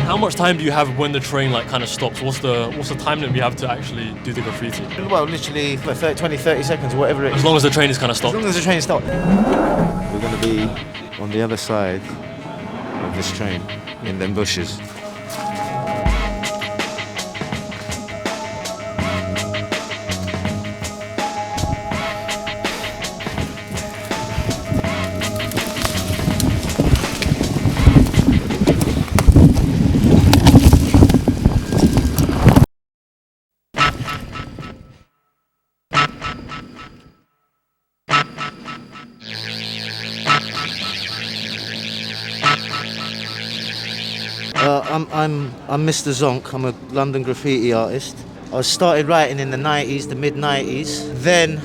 How much time do you have when the train like kind of stops? What's the time limit you have to actually do the graffiti? Well, literally 30 seconds, whatever it is. As long as the train is kind of stopped. As long as the train stopped. We're going to be on the other side of this train, in them bushes. I'm Mr. Zonk. I'm a London graffiti artist. I started writing in the 90s, the mid-90s. Then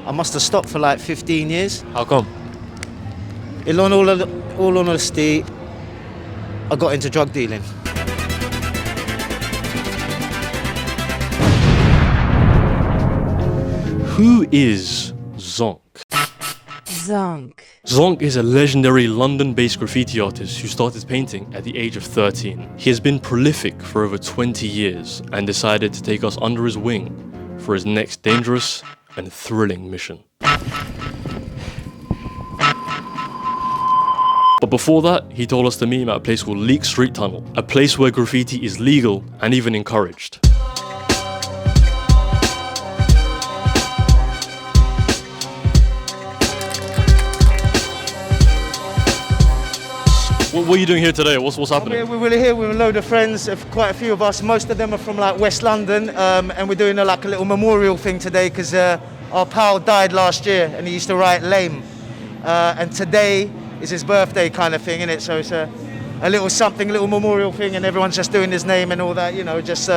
I must have stopped for like 15 years. How come? In all honesty, I got into drug dealing. Who is Zonk? Zonk. Zonk is a legendary London-based graffiti artist who started painting at the age of 13. He has been prolific for over 20 years and decided to take us under his wing for his next dangerous and thrilling mission. But before that, he told us to meet him at a place called Leek Street Tunnel, a place where graffiti is legal and even encouraged. What are you doing here today? What's happening? We're really here with a load of friends, quite a few of us. Most of them are from like West London, and we're doing like a little memorial thing today because our pal died last year and he used to write lame. And today is his birthday kind of thing, innit? So it's a little something, a little memorial thing, and everyone's just doing his name and all that, you know, just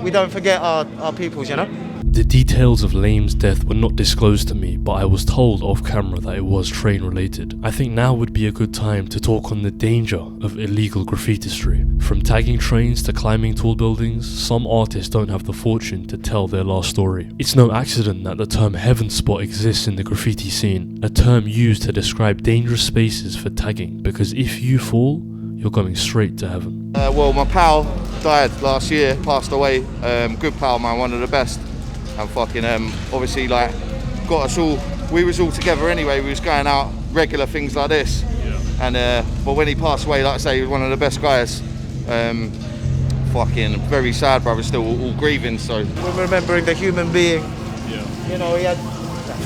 we don't forget our peoples, you know? The details of Lame's death were not disclosed to me, but I was told off camera that it was train related. I think now would be a good time to talk on the danger of illegal graffitistry. From tagging trains to climbing tall buildings, some artists don't have the fortune to tell their last story. It's no accident that the term heaven spot exists in the graffiti scene, a term used to describe dangerous spaces for tagging, because if you fall, you're going straight to heaven. Well, my pal died last year, passed away. Good pal, man, one of the best. And fucking obviously like got us all, we was all together anyway, we was going out regular things like this. Yeah. And but when he passed away, like I say, he was one of the best guys. Fucking very sad, brother, still all grieving, so. We're remembering the human being. Yeah. You know, he had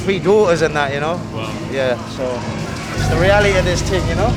3 daughters and that, you know? Wow. Yeah, so it's the reality of this thing, you know?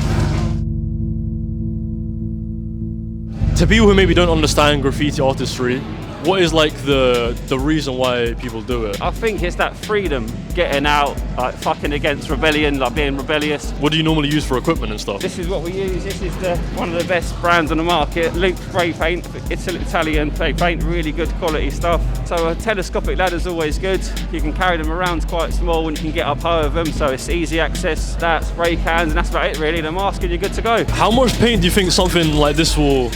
To people who maybe don't understand graffiti artistry, what is like the reason why people do it? I think it's that freedom, getting out, like fucking against rebellion, like being rebellious. What do you normally use for equipment and stuff? This is what we use. This is one of the best brands on the market. Luke spray paint, it's Italian. They paint really good quality stuff. So a telescopic ladder's always good. You can carry them around quite small and you can get up high with them. So it's easy access. That spray cans and that's about it really. The mask and you're good to go. How much paint do you think something like this will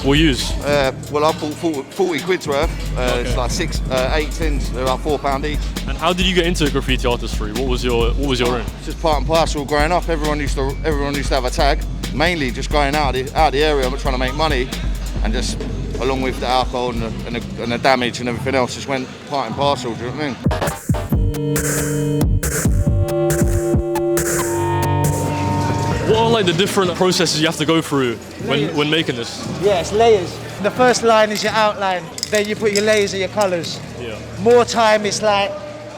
use? Well, I bought 40 quid's worth. Okay. It's like 8 tins. They're about £4 each. And how did you get into graffiti artistry? What was your aim? It's just part and parcel growing up. Everyone used to have a tag. Mainly just going out of the area, but trying to make money, and just along with the alcohol and the damage and everything else, just went part and parcel. Do you know what I mean? What are like the different processes you have to go through when making this? Yeah, it's layers. The first line is your outline, then you put your layers of your colours. Yeah. More time, it's like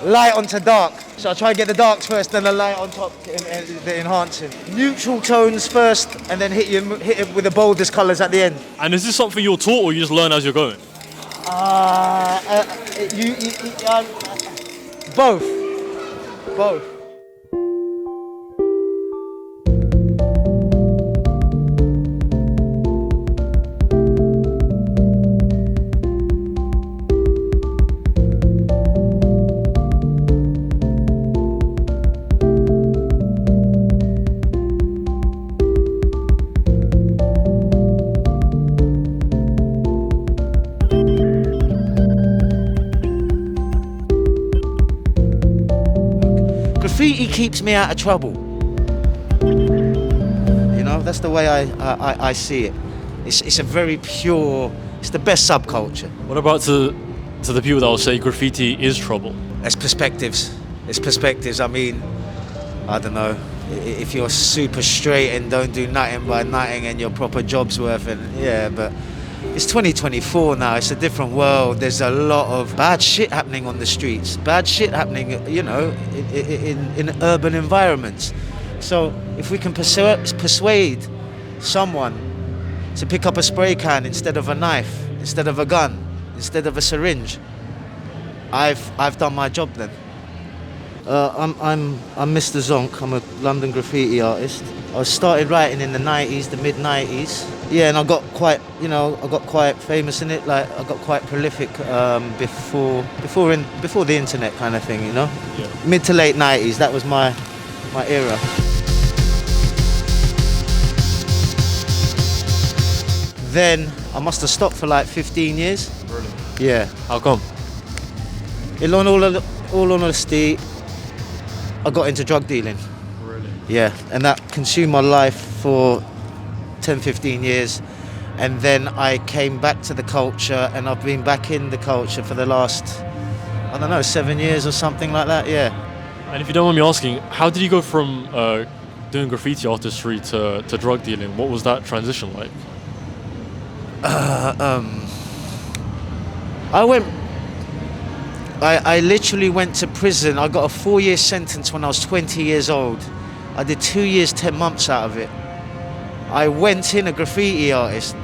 light onto dark. So I try to get the darks first, then the light on top, the enhancing. Neutral tones first, and then hit it with the boldest colours at the end. And is this something you're taught or you just learn as you're going? Both. Graffiti keeps me out of trouble. You know, that's the way I see it. It's a very pure. It's the best subculture. What about to the people that will say graffiti is trouble? It's perspectives. It's perspectives. I mean, I don't know. If you're super straight and don't do nothing by nothing and your proper job's worth, and yeah, but it's 2024 now. It's a different world. There's a lot of bad shit happening on the streets. Bad shit happening, you know, in urban environments. So if we can persuade someone to pick up a spray can instead of a knife, instead of a gun, instead of a syringe, I've done my job then. I'm Mr. Zonk. I'm a London graffiti artist. I started writing in the 90s, the mid 90s. Yeah, and I got quite famous in it. Like I got quite prolific before the internet kind of thing, you know. Yeah. Mid to late 90s. That was my era. Then I must have stopped for like 15 years. Really? Yeah. How come? In all honesty, I got into drug dealing. Really? Yeah, and that consumed my life for 10, 15 years. And then I came back to the culture, and I've been back in the culture for the last, 7 years or something like that, yeah. And if you don't mind me asking, how did you go from doing graffiti artistry to drug dealing? What was that transition like? I literally went to prison. I got a 4-year sentence when I was 20 years old. I did 2 years, 10 months out of it. I went in a graffiti artist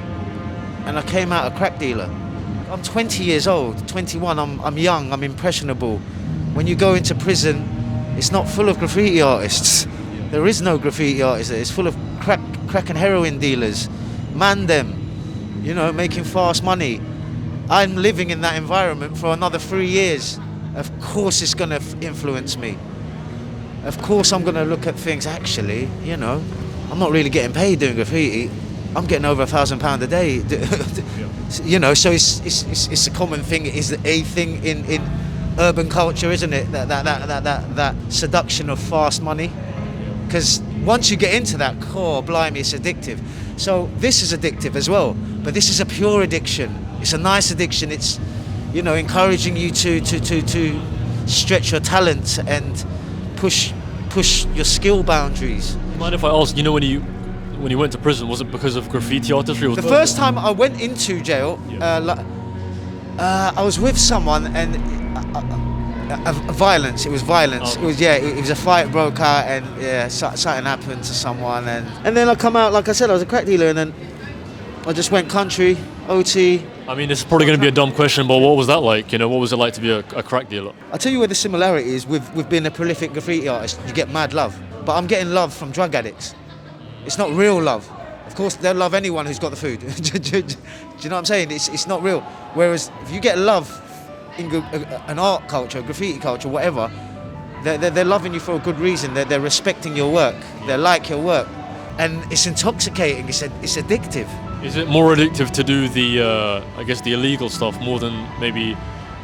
and I came out a crack dealer. I'm 20 years old, 21, I'm young, I'm impressionable. When you go into prison, it's not full of graffiti artists. There is no graffiti artists. It's full of crack and heroin dealers. Man them, you know, making fast money. I'm living in that environment for another 3 years. Of course it's going to influence me. Of course I'm going to look at things, actually, you know, I'm not really getting paid doing graffiti. I'm getting over £1,000 a day. You know, so it's a common thing. It's a thing in urban culture, isn't it? That seduction of fast money. Because once you get into that, blimey, it's addictive. So this is addictive as well, but this is a pure addiction. It's a nice addiction. It's, you know, encouraging you to stretch your talent and push your skill boundaries. Mind if I ask, you know, when you went to prison, was it because of graffiti artistry? The first time I went into jail, I was with someone and violence. It was violence. Oh. It was a fight broke out and something happened to someone and then I come out, like I said, I was a crack dealer and then I just went country, OT. I mean, it's probably going to be a dumb question, but what was that like? You know, what was it like to be a crack dealer? I'll tell you where the similarity is with being a prolific graffiti artist. You get mad love, but I'm getting love from drug addicts. It's not real love. Of course, they'll love anyone who's got the food. Do you know what I'm saying? It's not real. Whereas if you get love in an art culture, graffiti culture, whatever, they're loving you for a good reason. They're respecting your work. They like your work, and it's intoxicating. It's addictive. Is it more addictive to do the illegal stuff more than maybe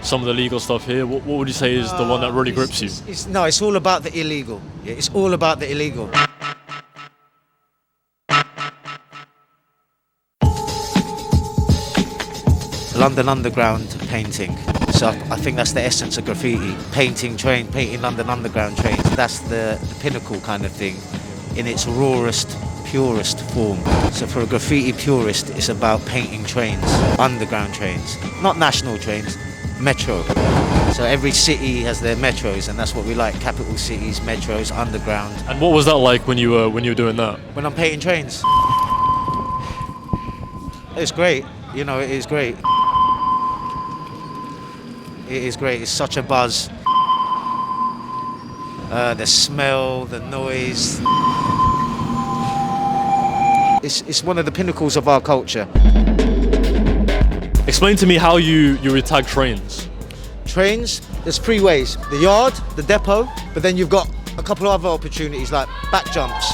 some of the legal stuff here? What would you say is the one that really grips you? It's all about the illegal. Yeah, it's all about the illegal. London Underground painting. So I think that's the essence of graffiti. Painting London Underground trains. That's the pinnacle kind of thing in its rawest, purest form. So for a graffiti purist, it's about painting trains, underground trains, not national trains, metro. So every city has their metros, and that's what we like: capital cities, metros, underground. And what was that like when you were doing that? When I'm painting trains, it's great. You know, it is great. It is great. It's such a buzz. The smell, the noise. It's one of the pinnacles of our culture. Explain to me how you would tag trains. Trains, there's 3 ways. The yard, the depot, but then you've got a couple of other opportunities like back jumps.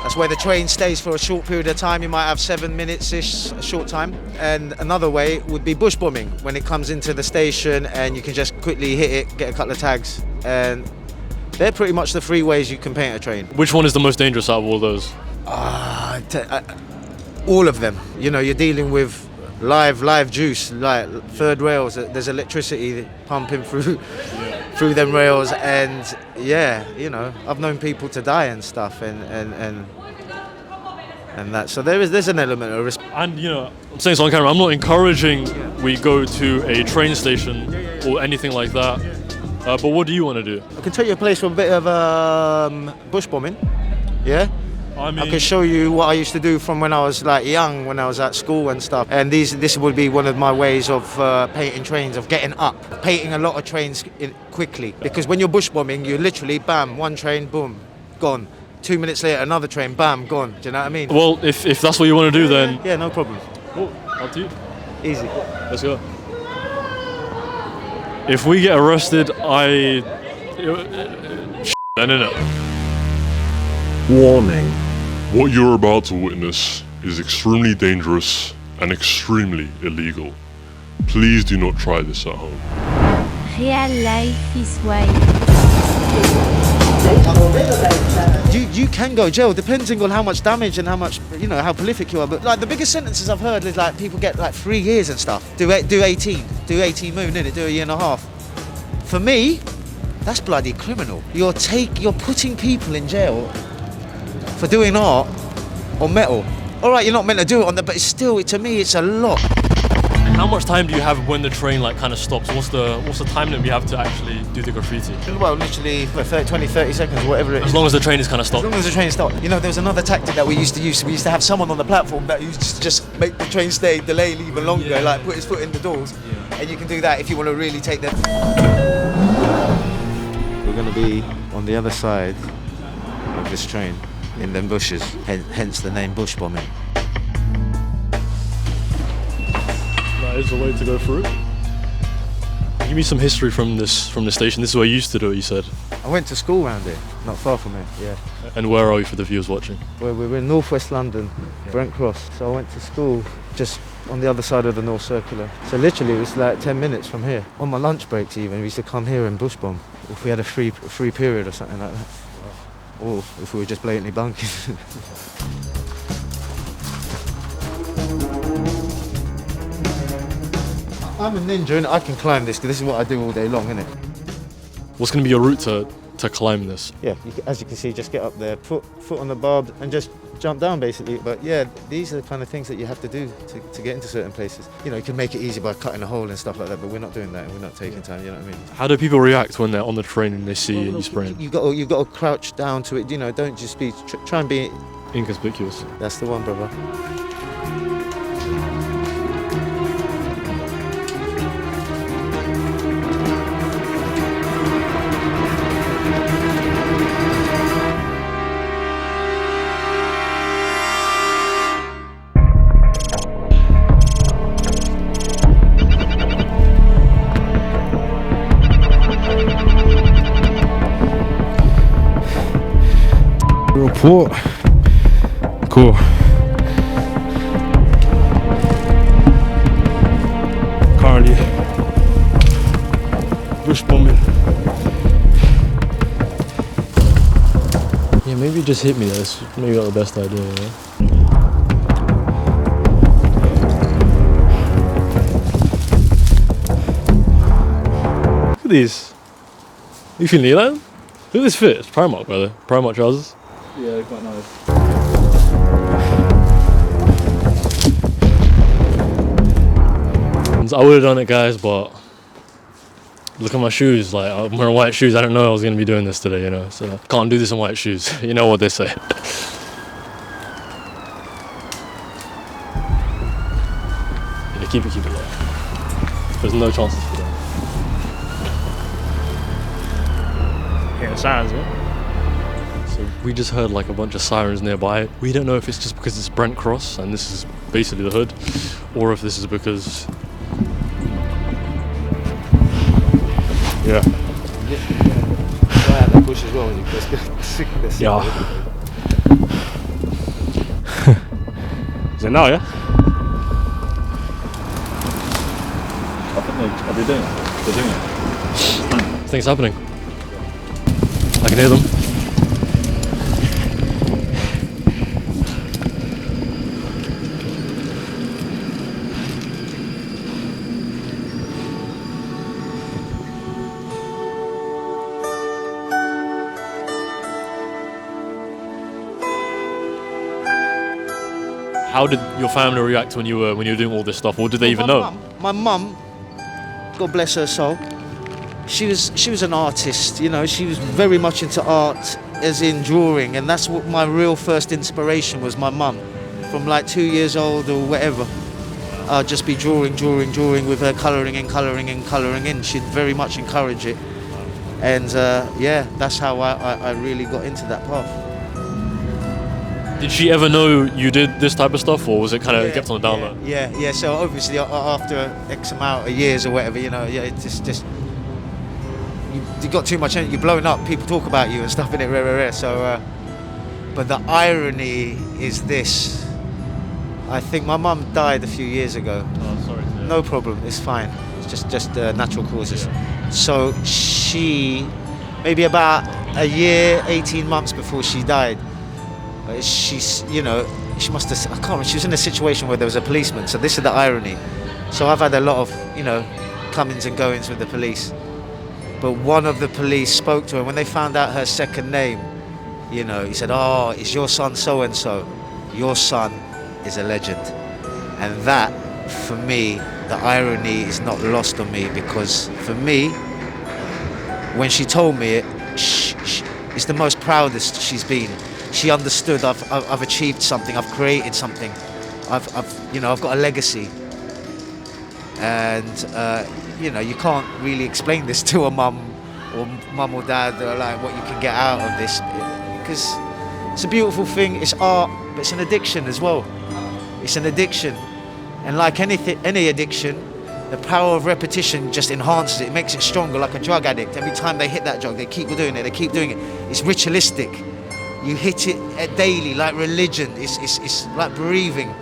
That's where the train stays for a short period of time. You might have 7 minutes-ish, a short time. And another way would be bush bombing, when it comes into the station and you can just quickly hit it, get a couple of tags. And they're pretty much the 3 ways you can paint a train. Which one is the most dangerous out of all those? all of them. You know, you're dealing with live juice, like third rails. There's electricity pumping through them rails, and yeah, you know, I've known people to die and stuff, and that. So there's an element of respect. And you know, I'm saying so on camera, I'm not encouraging we go to a train station or anything like that. But what do you want to do? I can take you a place for a bit of bush bombing. Yeah. I mean, I can show you what I used to do from when I was like young, when I was at school and stuff. And this would be one of my ways of painting trains, of getting up, painting a lot of trains quickly. Because when you're bush bombing, you literally bam, one train, boom, gone. 2 minutes later, another train, bam, gone. Do you know what I mean? well, if that's what you want to do, then Yeah, no problem. up to you. Easy. Let's go. If we get arrested, then innit? Warning. What you're about to witness is extremely dangerous and extremely illegal. Please do not try this at home. Real life is way. You can go jail depending on how much damage and how much, you know, how prolific you are. But like the biggest sentences I've heard is like people get like 3 years and stuff. Do 18 moon, innit? Do a year and a half. For me, that's bloody criminal. You're putting people in jail for doing art or metal. All right, you're not meant to do it on the, but it's still, to me, it's a lot. How much time do you have when the train like kind of stops? What's the time limit you have to actually do the graffiti? Well, literally 30 seconds, whatever it is. As long as the train is kind of stopped. As long as the train stopped. You know, there was another tactic that we used to use. We used to have someone on the platform that used to just make the train stay, delay even longer, like put his foot in the doors. Yeah. And you can do that if you want to really take the... We're going to be on the other side of this train, in them bushes, hence the name bush bombing. That is the way to go through. Give me some history from this station. This is where you used to do it, you said. I went to school around here, not far from here, yeah. And where are you for the viewers watching? Well, we were in northwest London, Brent Cross. So I went to school just on the other side of the North Circular. So literally it was like 10 minutes from here. On my lunch breaks even, we used to come here and bush bomb if we had a free period or something like that. Or if we were just blatantly bunking. I'm a ninja and I can climb this because this is what I do all day long, isn't it? What's going to be your route to climb this? Yeah, as you can see, just get up there, foot on the barb and just jump down basically. But yeah, these are the kind of things that you have to do to get into certain places. You know, you can make it easy by cutting a hole and stuff like that, but we're not doing that and we're not taking time, you know what I mean? How do people react when they're on the train and they see you spraying? You've got to crouch down to it, you know, don't just be, try and be... Inconspicuous. That's the one, brother. Report. Cool. Currently bush bombing. Yeah, maybe just hit me. That's maybe not the best idea. Yeah? Look at these. You feeling it, Look at this fit. It's Primark, brother. Primark trousers. Yeah, they're quite nice. I would have done it, guys, but look at my shoes. Like, I'm wearing white shoes. I didn't know I was going to be doing this today, you know. So can't do this in white shoes. You know what they say. Yeah, keep it low. There's no chances for that. Hearing sirens, man. So we just heard like a bunch of sirens nearby. We don't know if it's just because it's Brent Cross and this is basically the hood, or if this is because... Yeah. Try out that push as well when you press this. Yeah. Is it now, yeah? I think they're doing it. They're doing it. Things happening. I can hear them. How did your family react when you were doing all this stuff, or did they even know? My mum, God bless her soul, she was an artist, you know. She was very much into art, as in drawing, and that's what my real first inspiration was. My mum, from like 2 years old or whatever, I'd just be drawing with her, colouring in. She'd very much encourage it, and yeah, that's how I really got into that path. Did she ever know you did this type of stuff, or was it kind of kept on the down low? Yeah. So obviously after X amount of years or whatever, you know, it's just you got too much energy, you're blowing up, people talk about you and stuff in it, rare. So, but the irony is this. I think my mum died a few years ago. Oh, sorry. No problem, it's fine. It's just natural causes. Yeah. So she, maybe about a year, 18 months before she died, she's, you know, she must have, I can't remember, she was in a situation where there was a policeman, so this is the irony. So I've had a lot of, you know, comings and goings with the police. But one of the police spoke to her when they found out her second name. You know, he said, "Oh, is your son so-and-so? Your son is a legend." And that, for me, the irony is not lost on me, because for me, when she told me it, it's the most proudest she's been. She understood I've achieved something, I've created something, I've got a legacy. And you know, you can't really explain this to a mum or dad, or like what you can get out of this, because it's a beautiful thing, it's art, but it's an addiction as well. It's an addiction, and like any addiction, the power of repetition just enhances it. It makes it stronger, like a drug addict. Every time they hit that drug, they keep doing it, It's ritualistic. You hit it daily, like religion. It's like breathing,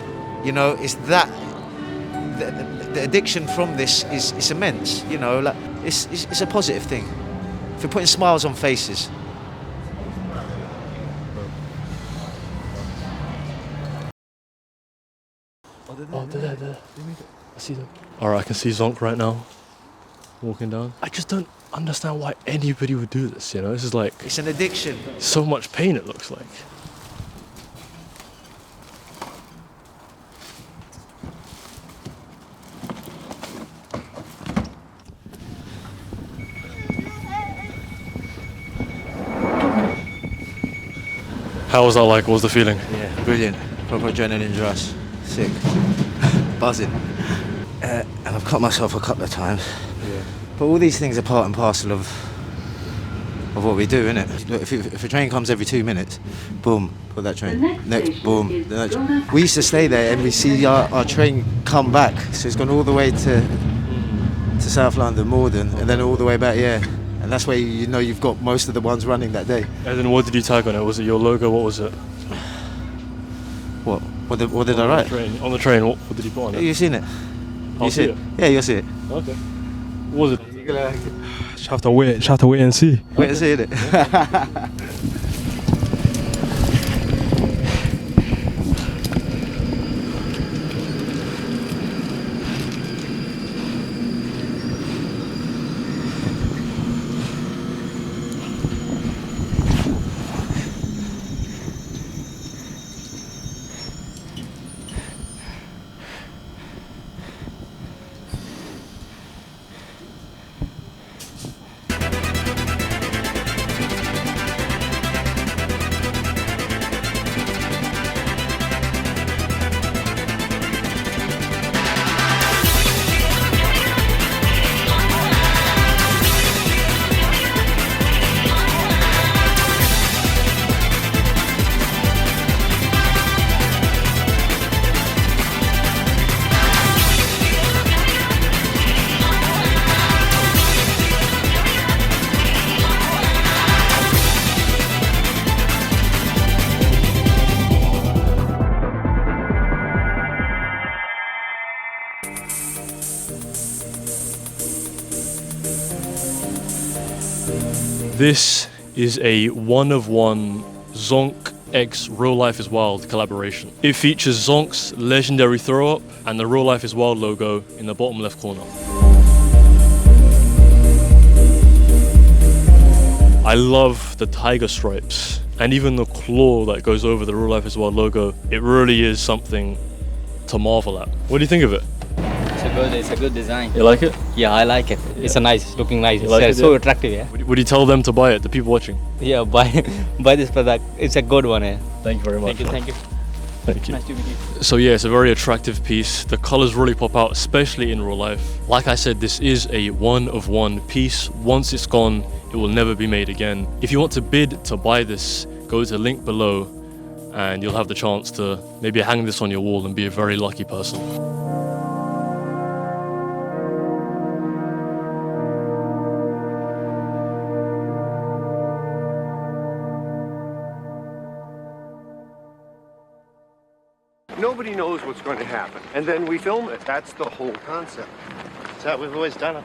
you know. It's that the addiction from this is immense, you know. Like it's a positive thing. If you're putting smiles on faces. Oh, there. I see them. Alright, I can see Zonk right now, walking down. I just don't understand why anybody would do this, you know? This is like... It's an addiction. So much pain, it looks like. How was that like? What was the feeling? Yeah, brilliant. Proper adrenaline rush. Sick. Buzzing. And I've cut myself a couple of times. Yeah. But all these things are part and parcel of what we do, innit? Look, if a train comes every 2 minutes, boom, put that train. Next, boom. We used to stay there and we see our train come back. So it's gone all the way to South London, Morden, and then all the way back, yeah. And that's where you know you've got most of the ones running that day. And then what did you tag on it? Was it your logo? What was it? What did I write? On the train, what did you put on it? You've seen it? I'll see it? Yeah, you'll see it. Okay. What was it? You're gonna have to wait and see. Wait and see, innit? This is a one-of-one Zonk x Real Life is Wild collaboration. It features Zonk's legendary throw-up and the Real Life is Wild logo in the bottom left corner. I love the tiger stripes and even the claw that goes over the Real Life is Wild logo. It really is something to marvel at. What do you think of it? It's a good design. You like it? Yeah, I like it. Yeah. It's a nice, looking nice. Like It's it, so yeah? attractive, yeah. Would you tell them to buy it, the people watching? Yeah, buy this product. It's a good one, yeah. Thank you very much. Thank you. Thank you. Nice to meet you. So yeah, it's a very attractive piece. The colors really pop out, especially in real life. Like I said, this is a one-of-one piece. Once it's gone, it will never be made again. If you want to bid to buy this, go to the link below and you'll have the chance to maybe hang this on your wall and be a very lucky person. Nobody knows what's going to happen, and then we film it. That's the whole concept. That's how we've always done it.